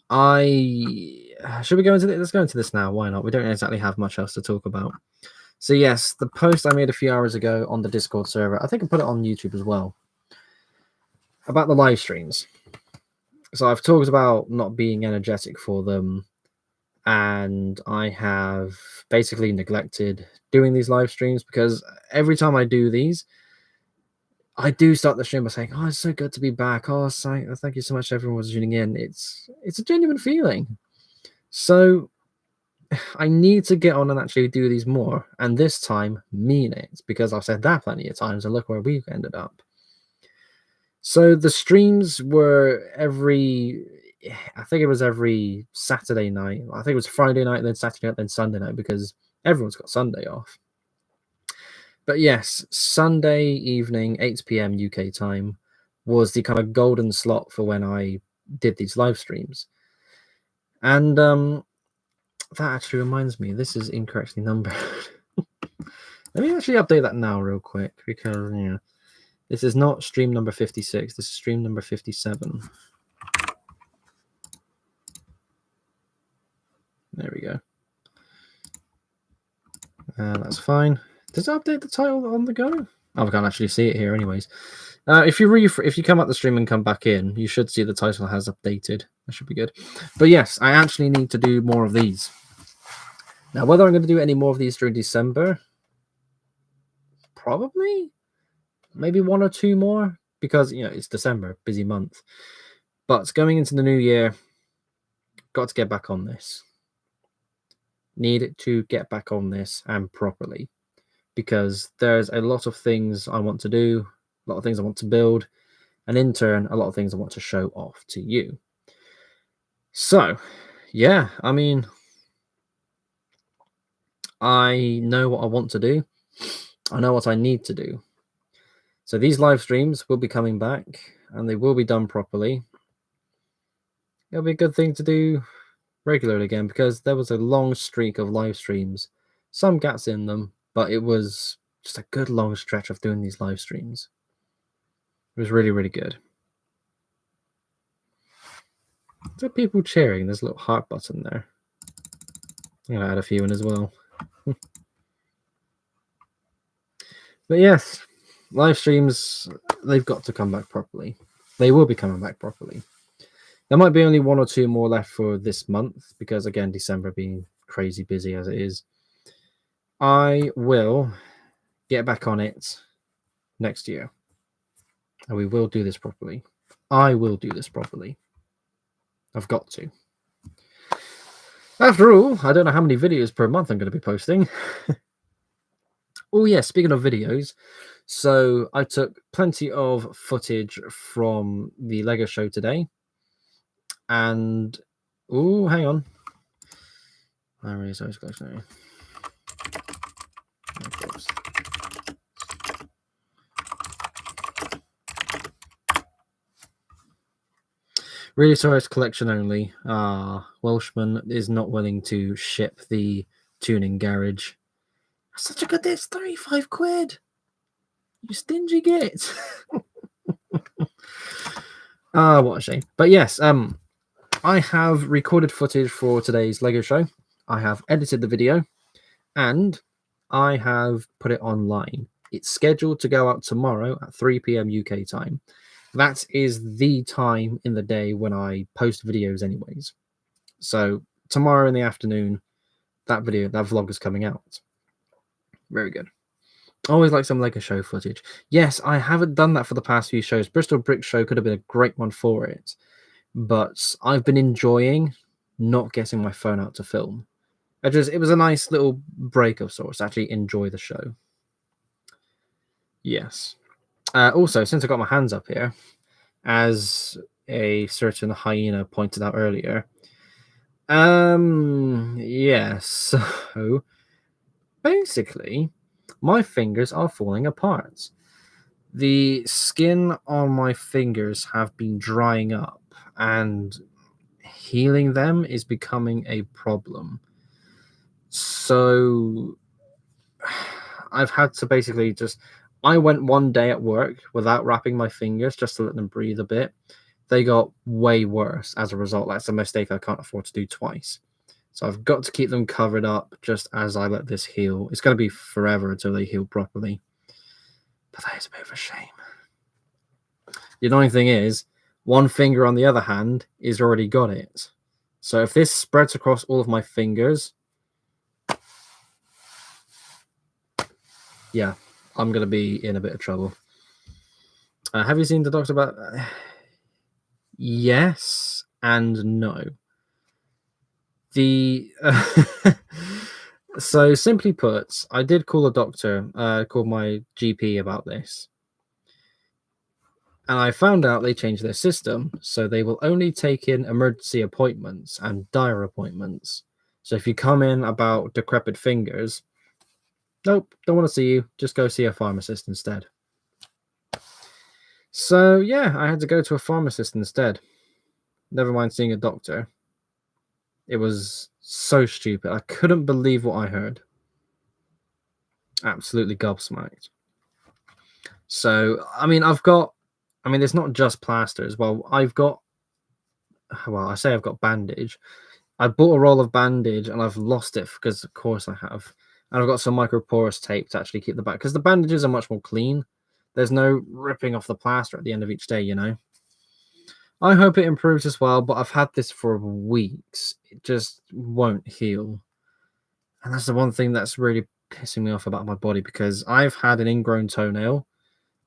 A: Should we go into this? Let's go into this now. Why not? We don't exactly have much else to talk about. So yes, the post I made a few hours ago on the Discord server, I think I put it on YouTube as well, about the live streams. So I've talked about not being energetic for them, and I have basically neglected doing these live streams because every time I do these, I do start the stream by saying, "Oh, it's so good to be back. Oh, thank you so much, everyone, for tuning in." It's a genuine feeling. So I need to get on and actually do these more, and this time mean it, because I've said that plenty of times, and look where we've ended up. So the streams were I think it was every Saturday night. I think it was Friday night, then Saturday night, then Sunday night, because everyone's got Sunday off. But yes, Sunday evening, 8 p.m. UK time, was the kind of golden slot for when I did these live streams. And that actually reminds me, this is incorrectly numbered. Let me actually update that now real quick, because this is not stream number 56, this is stream number 57. There we go. That's fine. Does it update the title on the go? Oh, I can't actually see it here anyways. If you come out the stream and come back in, you should see the title has updated. That should be good. But yes, I actually need to do more of these. Now, whether I'm going to do any more of these during December, probably, maybe 1 or 2 more, because it's December, busy month. But going into the new year, got to get back on this. Need to get back on this and properly, because there's a lot of things I want to do, a lot of things I want to build, and in turn, a lot of things I want to show off to you. So, yeah, I mean, I know what I want to do. I know what I need to do. So these live streams will be coming back, and they will be done properly. It'll be a good thing to do regularly again, because there was a long streak of live streams, some gaps in them, but it was just a good long stretch of doing these live streams. It was really, really good. Is there people cheering? There's a little heart button there. I'm going to add a few in as well. But yes, live streams, they've got to come back properly. They will be coming back properly. There might be only 1 or 2 more left for this month, because again, December being crazy busy as it is. I will get back on it next year, and we will do this properly. I will do this properly. I've got to. After all, I don't know how many videos per month I'm going to be posting. Oh yeah, speaking of videos, so I took plenty of footage from the Lego show today, and hang on. I really sorry, collection. Really sorry, it's collection only. Welshman is not willing to ship the tuning garage. Such a good day. It's 35 quid. You stingy git. What a shame. But yes, I have recorded footage for today's Lego show. I have edited the video, and I have put it online. It's scheduled to go out tomorrow at 3 p.m. UK time. That is the time in the day when I post videos anyways. So tomorrow in the afternoon, that vlog is coming out. Very good. Always like some Lego show footage. Yes, I haven't done that for the past few shows. Bristol Brick Show could have been a great one for it, but I've been enjoying not getting my phone out to film. It was a nice little break of sorts to actually enjoy the show. Yes. Also, since I got my hands up here, as a certain hyena pointed out earlier, yes, so basically, my fingers are falling apart. The skin on my fingers have been drying up, and healing them is becoming a problem. So I've had to basically I went one day at work without wrapping my fingers just to let them breathe a bit. They got way worse as a result. That's a mistake I can't afford to do twice. So I've got to keep them covered up just as I let this heal. It's going to be forever until they heal properly. But that is a bit of a shame. The annoying thing is, one finger on the other hand is already got it. So if this spreads across all of my fingers, yeah, I'm going to be in a bit of trouble. Have you seen the doctor about... Yes and no. The so simply put, I did call a doctor, called my GP about this, and I found out they changed their system, so they will only take in emergency appointments and dire appointments. So if you come in about decrepit fingers, nope, don't want to see you. Just go see a pharmacist instead. So yeah, I had to go to a pharmacist instead. Never mind seeing a doctor. It was so stupid. I couldn't believe what I heard. Absolutely gobsmacked. So, I mean, it's not just plasters. I say I've got bandage. I bought a roll of bandage and I've lost it because, of course, I have. And I've got some microporous tape to actually keep the back because the bandages are much more clean. There's no ripping off the plaster at the end of each day, you know. I hope it improves as well, but I've had this for weeks. It just won't heal. And that's the one thing that's really pissing me off about my body because I've had an ingrown toenail.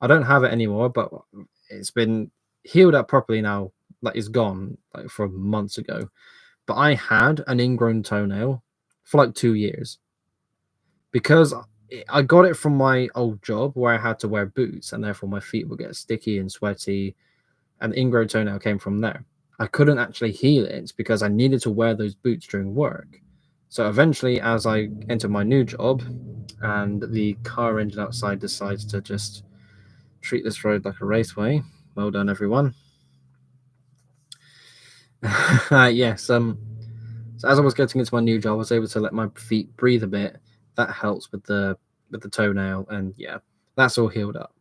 A: I don't have it anymore, but it's been healed up properly now. Like, it's gone like from months ago. But I had an ingrown toenail for like 2 years because I got it from my old job where I had to wear boots and therefore my feet would get sticky and sweaty. And the ingrown toenail came from there. I couldn't actually heal it because I needed to wear those boots during work. So eventually, as I entered my new job and the car engine outside decides to just treat this road like a raceway, well done, everyone. Yes, so as I was getting into my new job, I was able to let my feet breathe a bit. That helps with the toenail, and yeah, that's all healed up.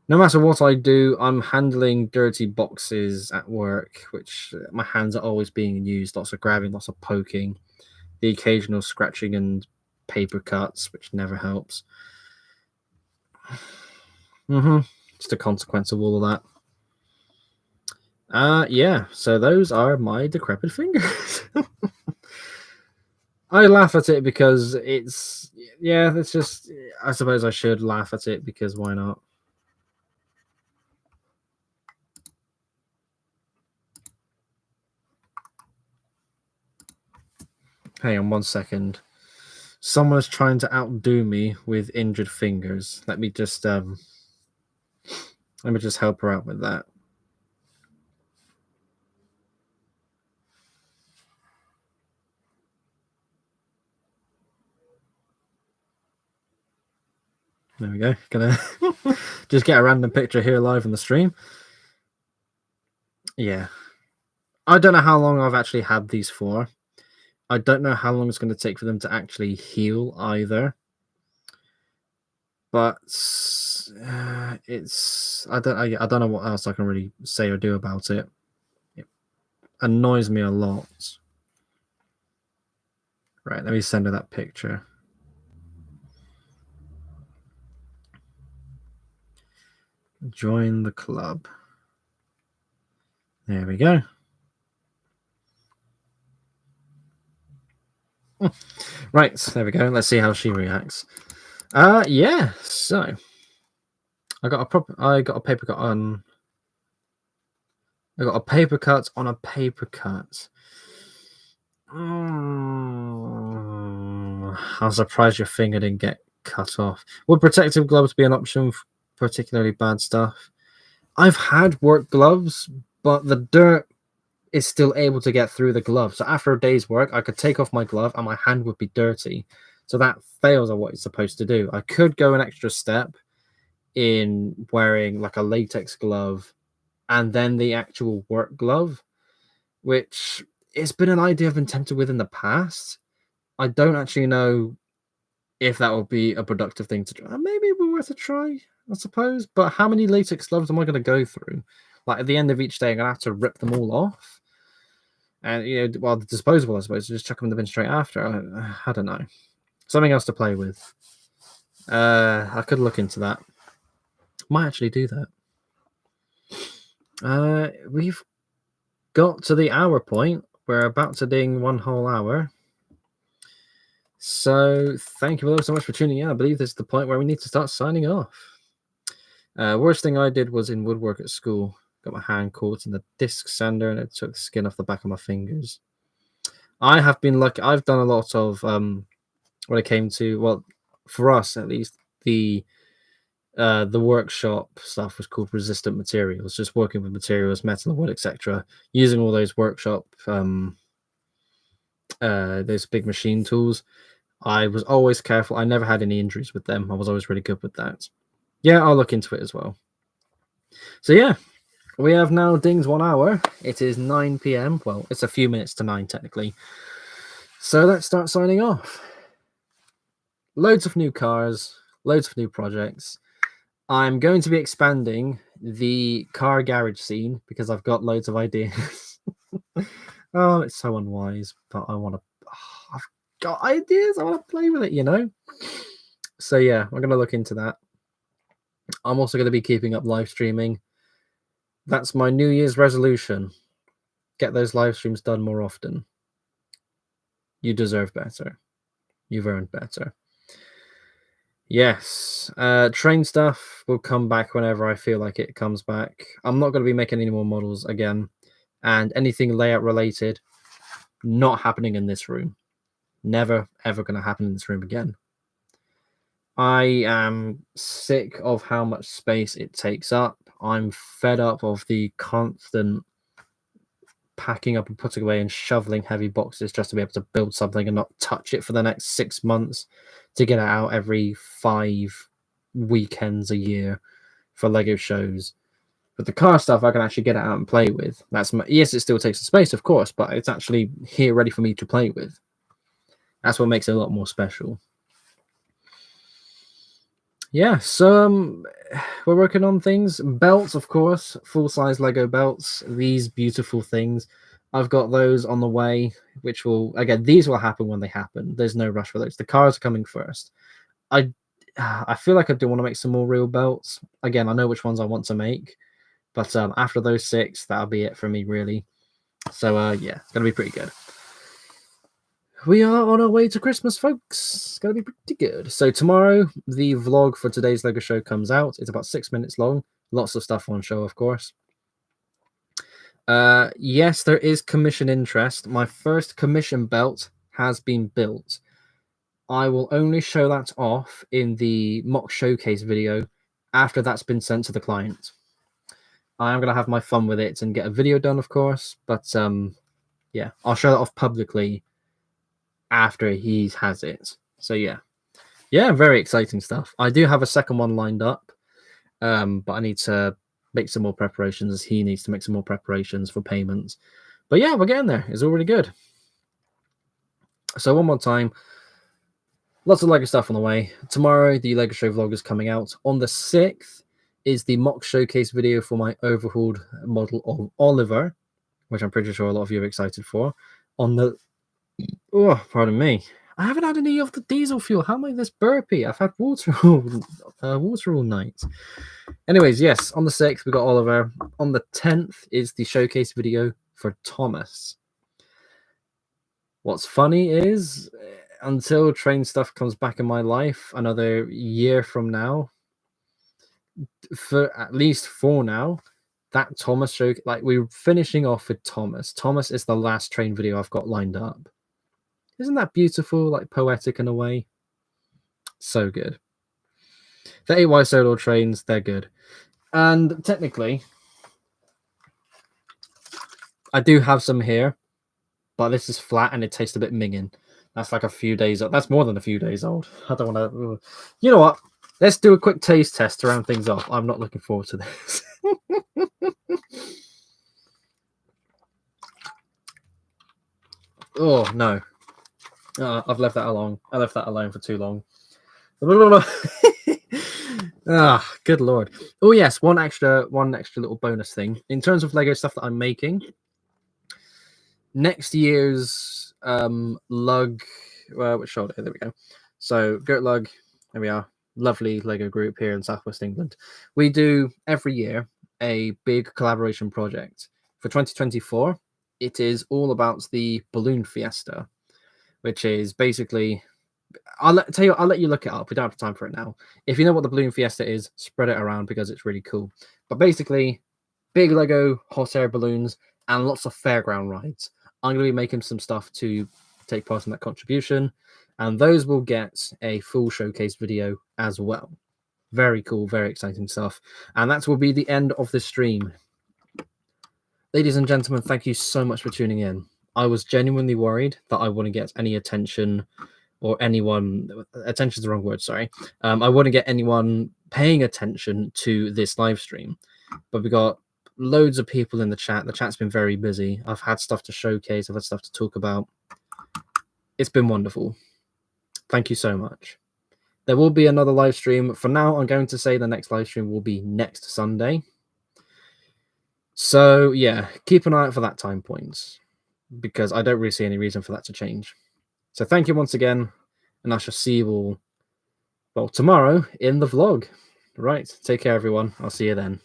A: No matter what I do, I'm handling dirty boxes at work, which my hands are always being used. Lots of grabbing, lots of poking, the occasional scratching and paper cuts, which never helps. Just a consequence of all of that. Yeah, so those are my decrepit fingers. I laugh at it because it's just, I suppose I should laugh at it because why not? Hang on 1 second. Someone's trying to outdo me with injured fingers. Let me just help her out with that. There we go. Gonna just get a random picture here live on the stream. Yeah. I don't know how long I've actually had these for. I don't know how long it's going to take for them to actually heal either. But I don't know what else I can really say or do about it. It annoys me a lot. Right, let me send her that picture. Join the club. There we go. Right, there we go. Let's see how she reacts. Yeah. So I got a paper cut on. I got a paper cut on a paper cut. I'm surprised your finger didn't get cut off. Would protective gloves be an option for particularly bad stuff? I've had work gloves, but the dirt is still able to get through the glove. So after a day's work, I could take off my glove and my hand would be dirty. So that fails at what it's supposed to do. I could go an extra step in wearing like a latex glove and then the actual work glove, which it's been an idea I've been tempted with in the past. I don't actually know if that would be a productive thing to try. Maybe it would be worth a try, I suppose. But how many latex gloves am I going to go through? Like at the end of each day, I'm going to have to rip them all off. And, the disposable, I suppose, just chuck them in the bin straight after. I don't know. Something else to play with. I could look into that. Might actually do that. We've got to the hour point. We're about to ding 1 whole hour. So thank you all so much for tuning in. I believe this is the point where we need to start signing off. Worst thing I did was in woodwork at school. Got my hand caught in the disc sander and it took the skin off the back of my fingers. I have been lucky. I've done a lot of when it came to, well, for us at least, the workshop stuff was called resistant materials, just working with materials, metal, wood, etc. Using all those workshop those big machine tools. I was always careful. I never had any injuries with them. I was always really good with that. Yeah, I'll look into it as well. So yeah, we have now dinged 1 hour. It is 9 p.m. Well, it's a few minutes to 9 technically. So let's start signing off. Loads of new cars, loads of new projects. I'm going to be expanding the car garage scene because I've got loads of ideas. Oh, it's so unwise, but I want to. I've got ideas. I want to play with it, you know? So yeah, I'm going to look into that. I'm also going to be keeping up live streaming. That's my New Year's resolution. Get those live streams done more often. You deserve better. You've earned better. Yes, train stuff will come back whenever I feel like it comes back. I'm not going to be making any more models again, and anything layout related, not happening in this room. Never, ever going to happen in this room again. I am sick of how much space it takes up. I'm fed up of the constant packing up and putting away and shoveling heavy boxes just to be able to build something and not touch it for the next 6 months to get it out every 5 weekends a year for Lego shows. But the car stuff, I can actually get it out and play with. Yes, it still takes space, of course, but it's actually here ready for me to play with. That's what makes it a lot more special. Yeah, so we're working on things. Belts, of course, full-size Lego belts. These beautiful things. I've got those on the way, which will, again, these will happen when they happen. There's no rush for those. The cars are coming first. I feel like I do want to make some more real belts. Again, I know which ones I want to make, but after those 6, that'll be it for me, really. So, yeah, it's going to be pretty good. We are on our way to Christmas, folks. It's going to be pretty good. So tomorrow, the vlog for today's Lego show comes out. It's about 6 minutes long. Lots of stuff on show, of course. Yes, there is commission interest. My first commission belt has been built. I will only show that off in the mock showcase video after that's been sent to the client. I am going to have my fun with it and get a video done, of course. But yeah, I'll show that off publicly after he has it. So yeah, very exciting stuff. I do have a second one lined up, but I need to make some more preparations. He needs to make some more preparations for payments. But yeah, we're getting there. It's all really good. So one more time, lots of Lego stuff on the way. Tomorrow, the Lego Show vlog is coming out. On the 6th is the mock showcase video for my overhauled model of Oliver, which I'm pretty sure a lot of you are excited for. On the Oh, pardon me. I haven't had any of the diesel fuel. How am I this burpy? I've had water all night. Anyways, yes, on the 6th, we got Oliver. On the 10th is the showcase video for Thomas. What's funny is, until train stuff comes back in my life another year from now, for at least 4 now, that Thomas show, like, we're finishing off with Thomas. Thomas is the last train video I've got lined up. Isn't that beautiful, like poetic in a way? So good. The 8Y solo trains, they're good. And technically, I do have some here, but this is flat and it tastes a bit minging. That's like a few days old. That's more than a few days old. I don't want to. You know what? Let's do a quick taste test to round things off. I'm not looking forward to this. Oh, no. I've left that alone. I left that alone for too long. Good lord. Oh yes, one extra little bonus thing in terms of Lego stuff that I'm making. Next year's lug, which shoulder? There we go. So Gert Lug, there we are. Lovely Lego group here in Southwest England. We do every year a big collaboration project. For 2024, it is all about the Balloon Fiesta, which is basically, I'll let you look it up. We don't have time for it now. If you know what the Balloon Fiesta is, spread it around because it's really cool. But basically, big Lego hot air balloons and lots of fairground rides. I'm going to be making some stuff to take part in that contribution, and those will get a full showcase video as well. Very cool, very exciting stuff. And that will be the end of the stream. Ladies and gentlemen, thank you so much for tuning in. I was genuinely worried that I wouldn't get any attention, or anyone, attention is the wrong word, sorry. I wouldn't get anyone paying attention to this live stream, but we got loads of people in the chat. The chat's been very busy. I've had stuff to showcase. I've had stuff to talk about. It's been wonderful. Thank you so much. There will be another live stream. For now, I'm going to say the next live stream will be next Sunday. So yeah, keep an eye out for that time point, because I don't really see any reason for that to change. So thank you once again, and I shall see you all, well, tomorrow in the vlog. Right, take care, everyone. I'll see you then.